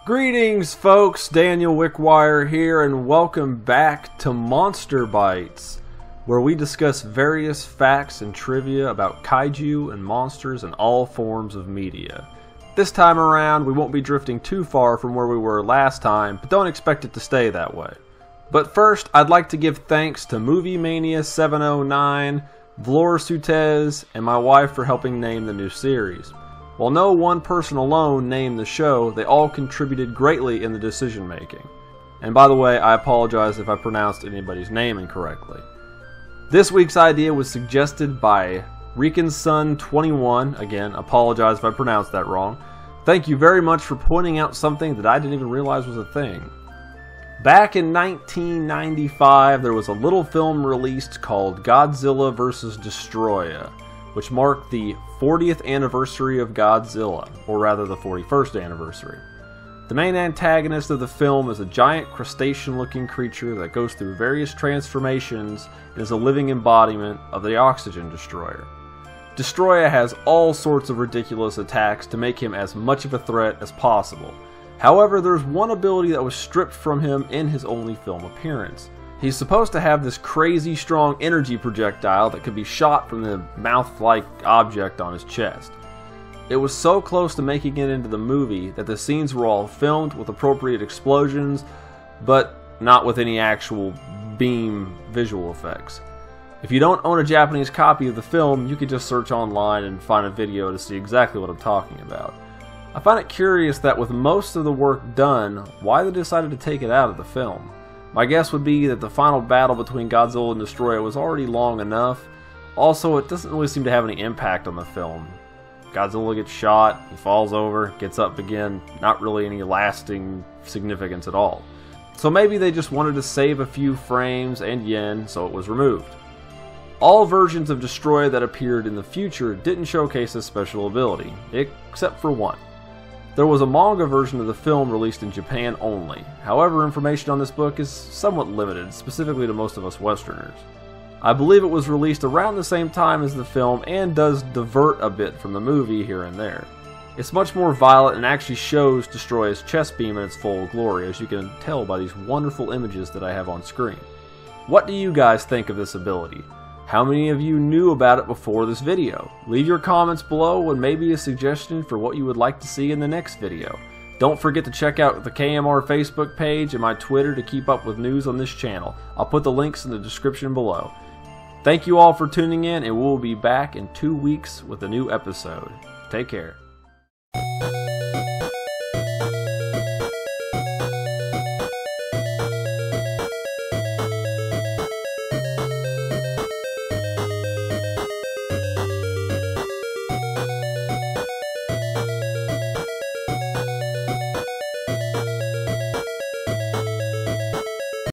Greetings folks, Daniel Wickwire here, and welcome back to Monster Bytes, where we discuss various facts and trivia about kaiju and monsters in all forms of media. This time around, we won't be drifting too far from where we were last time, but don't expect it to stay that way. But first, I'd like to give thanks to Movie Mania 709, Vlor Sutez, and my wife for helping name the new series. While no one person alone named the show, they all contributed greatly in the decision making. And by the way, I apologize if I pronounced anybody's name incorrectly. This week's idea was suggested by Rikensun21. Again, apologize if I pronounced that wrong. Thank you very much for pointing out something that I didn't even realize was a thing. Back in 1995, there was a little film released called Godzilla vs. Destroyah, which marked the 40th anniversary of Godzilla, or rather the 41st anniversary. The main antagonist of the film is a giant crustacean-looking creature that goes through various transformations and is a living embodiment of the oxygen destroyer. Destroyah has all sorts of ridiculous attacks to make him as much of a threat as possible. However, there's one ability that was stripped from him in his only film appearance. He's supposed to have this crazy strong energy projectile that could be shot from the mouth-like object on his chest. It was so close to making it into the movie that the scenes were all filmed with appropriate explosions, but not with any actual beam visual effects. If you don't own a Japanese copy of the film, you could just search online and find a video to see exactly what I'm talking about. I find it curious that with most of the work done, why they decided to take it out of the film. My guess would be that the final battle between Godzilla and Destroyah was already long enough. Also, it doesn't really seem to have any impact on the film. Godzilla gets shot, he falls over, gets up again, not really any lasting significance at all. So maybe they just wanted to save a few frames and yen, so it was removed. All versions of Destroyah that appeared in the future didn't showcase this special ability, except for one. There was a manga version of the film released in Japan only. However, information on this book is somewhat limited, specifically to most of us Westerners. I believe it was released around the same time as the film and does divert a bit from the movie here and there. It's much more violent and actually shows Destroyah's chest beam in its full glory, as you can tell by these wonderful images that I have on screen. What do you guys think of this ability? How many of you knew about it before this video? Leave your comments below and maybe a suggestion for what you would like to see in the next video. Don't forget to check out the KMR Facebook page and my Twitter to keep up with news on this channel. I'll put the links in the description below. Thank you all for tuning in, and we'll be back in 2 weeks with a new episode. Take care.